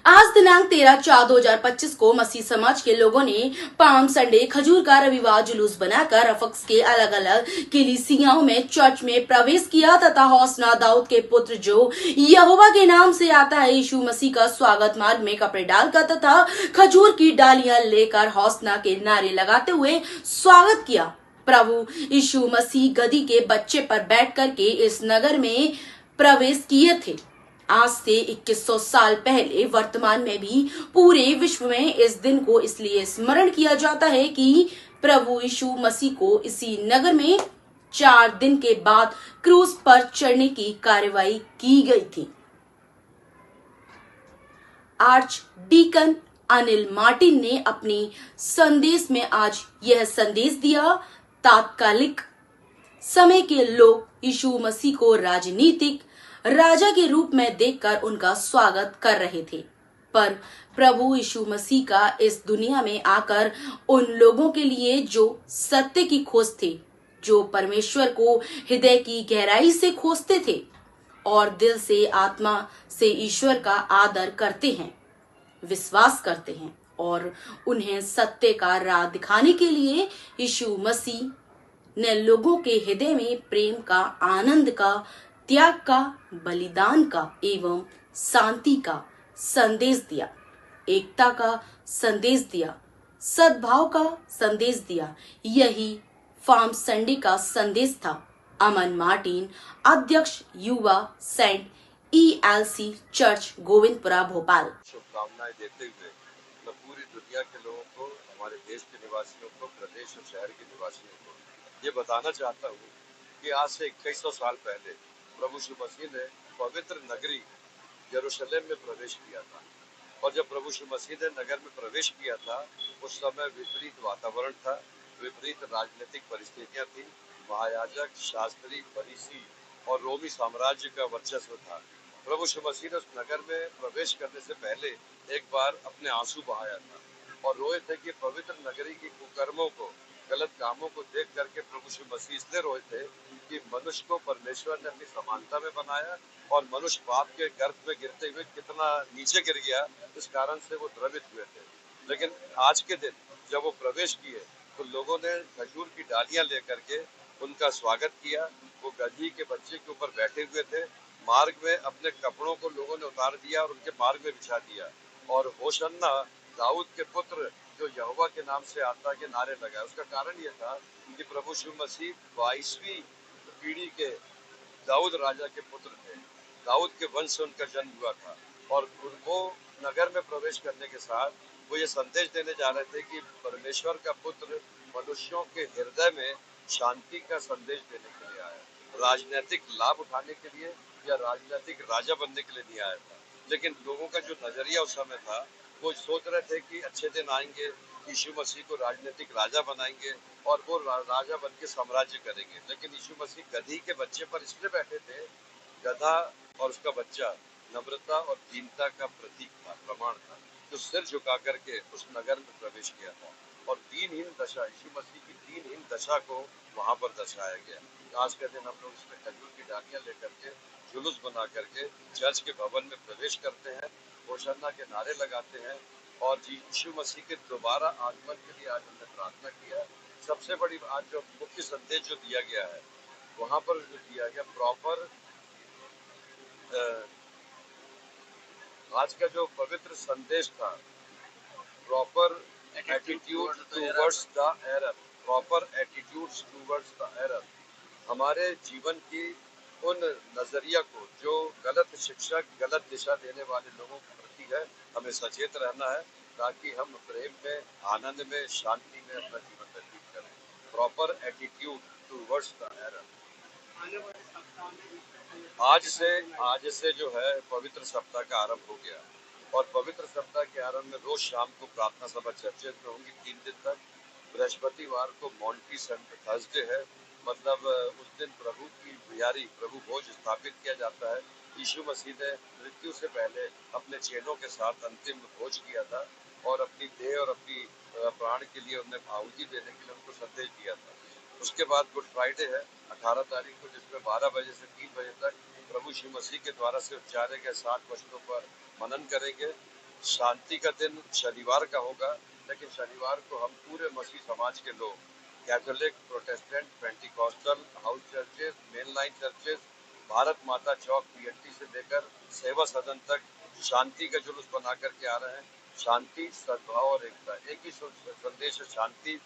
आज दिनांक 13/4/2025 को मसीह समाज के लोगों ने पाम संडे खजूर का रविवार जुलूस बनाकर रफक्स के अलग अलग कलीसियाओं में चर्च में प्रवेश किया तथा हौसना दाऊद के पुत्र जो यहोवा के नाम से आता है यीशु मसीह का स्वागत मार्ग में कपड़े डालकर तथा खजूर की डालियां लेकर हौसना के नारे लगाते हुए स्वागत किया। प्रभु यीशु मसीह गधी के बच्चे पर बैठ करके इस नगर में प्रवेश किए थे। आज से 2100 साल पहले वर्तमान में भी पूरे विश्व में इस दिन को इसलिए स्मरण किया जाता है कि प्रभु यीशु मसीह को इसी नगर में 4 दिन के बाद क्रूस पर चढ़ने की कार्रवाई की गई थी। आर्च डीकन अनिल मार्टिन ने अपनी संदेश में आज यह संदेश दिया। तात्कालिक समय के लोग यीशु मसीह को राजनीतिक राजा के रूप में देखकर उनका स्वागत कर रहे थे, पर प्रभु यीशु मसीह का इस दुनिया में आकर उन लोगों के लिए जो सत्य की खोज थे, जो परमेश्वर को हृदय की गहराई से खोजते थे और दिल से आत्मा से ईश्वर का आदर करते हैं, विश्वास करते हैं और उन्हें सत्य का राह दिखाने के लिए यीशु मसीह ने लोगों के हृदय में प्रेम का, आनंद का, त्याग का, बलिदान का एवं शांति का संदेश दिया, एकता का संदेश दिया, सद्भाव का संदेश दिया। यही फार्म संडे का संदेश था। अमन मार्टिन, अध्यक्ष युवा saint ELC church Govindpura Bhopal. शुभकामनाएं देते हुए मैं पूरी दुनिया के लोगों को, हमारे देश के निवासियों को, प्रदेश और शहर के निवासियों को ये बताना चाहता हूँ कि आज से 2100 साल पहले प्रभु यीशु मसीह ने पवित्र नगरी यरूशलेम में प्रवेश किया था। और जब प्रभु यीशु मसीह ने नगर में प्रवेश किया था, उस समय विपरीत वातावरण था, विपरीत राजनीतिक परिस्थितियां थी। महायाजक, शास्त्री, फरीसी और रोमी साम्राज्य का वर्चस्व था। प्रभु यीशु मसीह ने उस नगर में प्रवेश करने से पहले एक बार अपने आंसू बहाया था और रोए थे कि पवित्र नगरी की कुकर्मों को, गलत कामों को देख करके प्रभु यीशु मसीह इसलिए रोए थे कि मनुष्य को परमेश्वर ने अपनी समानता में बनाया और मनुष्य पाप के गर्भ में गिरते हुए कितना नीचे गिर गया, इस कारण से वो द्रवित हुए थे। लेकिन आज के दिन जब वो प्रवेश किए तो लोगों ने खजूर की डालियां लेकर के उनका स्वागत किया। वो गधी के बच्चे के ऊपर बैठे हुए थे। मार्ग में अपने कपड़ों को लोगों ने उतार दिया और उनके मार्ग में बिछा दिया और होशन्ना दाऊद के पुत्र जो यहोवा के नाम से आता के नारे लगाए। उसका कारण यह था कि प्रभु यीशु मसीह 22वीं पीढ़ी के दाऊद राजा के पुत्र थे। दाऊद के वंश से उनका जन्म हुआ था और वो नगर में प्रवेश करने के साथ वो ये संदेश देने जा रहे थे कि परमेश्वर का पुत्र मनुष्यों के हृदय में शांति का संदेश देने के लिए आया। राजनीतिक लाभ उठाने के लिए या राजनीतिक राजा बनने के लिए नहीं आया था। लेकिन लोगों का जो नजरिया उस समय था, वो सोच रहे थे कि अच्छे दिन आएंगे, यीशु मसीह को राजनीतिक राजा बनाएंगे और वो राजा बन के साम्राज्य करेंगे। लेकिन यीशु मसीह गधी के बच्चे पर इसलिए बैठे थे, गधा और उसका बच्चा नम्रता और दीनता का प्रतीक था, प्रमाण था, जो सिर झुका करके उस नगर में प्रवेश किया था और दीनहीन दशा, यीशु मसीह की दीनहीन दशा को वहां पर दर्शाया गया। आज के दिन हम लोग इसमें खजूर की डालियां लेकर के जुलूस बना करके चर्च के भवन में प्रवेश करते हैं, होशन्ना के नारे लगाते हैं और यीशु मसीह के दोबारा आगमन के लिए आज हमने प्रार्थना किया। सबसे बड़ी आज जो मुख्य संदेश जो दिया गया है, वहां पर जो दिया गया प्रॉपर, आज का जो पवित्र संदेश था, proper attitude towards the error, proper attitudes towards the error, हमारे जीवन की उन नजरिया को जो गलत शिक्षा, गलत दिशा देने वाले लोगों के प्रति है, हमें सचेत रहना है ताकि हम प्रेम में, आनंद में, शांति में अपना जीवन व्यतीत करें। Proper attitude towards the error. आज से जो है पवित्र सप्ताह का आरंभ हो गया और पवित्र सप्ताह के आरंभ में रोज शाम को प्रार्थना सभा चर्चित में होंगी 3 दिन तक। बृहस्पतिवार को मॉन्टी संत थर्सडे है, मतलब उस दिन प्रभु की बिहारी, प्रभु भोज स्थापित किया जाता है। यीशु मसीह ने मृत्यु से पहले अपने चेलों के साथ अंतिम भोज किया था और अपनी देह और अपनी प्राण के लिए उन्हें आहुति देने के लिए उनको संदेश दिया था। उसके बाद गुड फ्राइडे है 18 तारीख को, जिसमें 12 बजे से 3 बजे तक प्रभु यीशु मसीह के द्वारा से उच्चारे गए 7 वचनों पर मनन करेंगे शांति का दिन शनिवार का होगा, लेकिन शनिवार को हम पूरे मसीह समाज के लोग Catholic, Protestant, Pentecostal, house churches, main line churches, Bharat Mata Chowk PNT से लेकर सेवा सदन तक शांति का जुलूस बना करके आ रहे हैं। शांति, सद्भाव और एकता, एक ही संदेश है, शांति,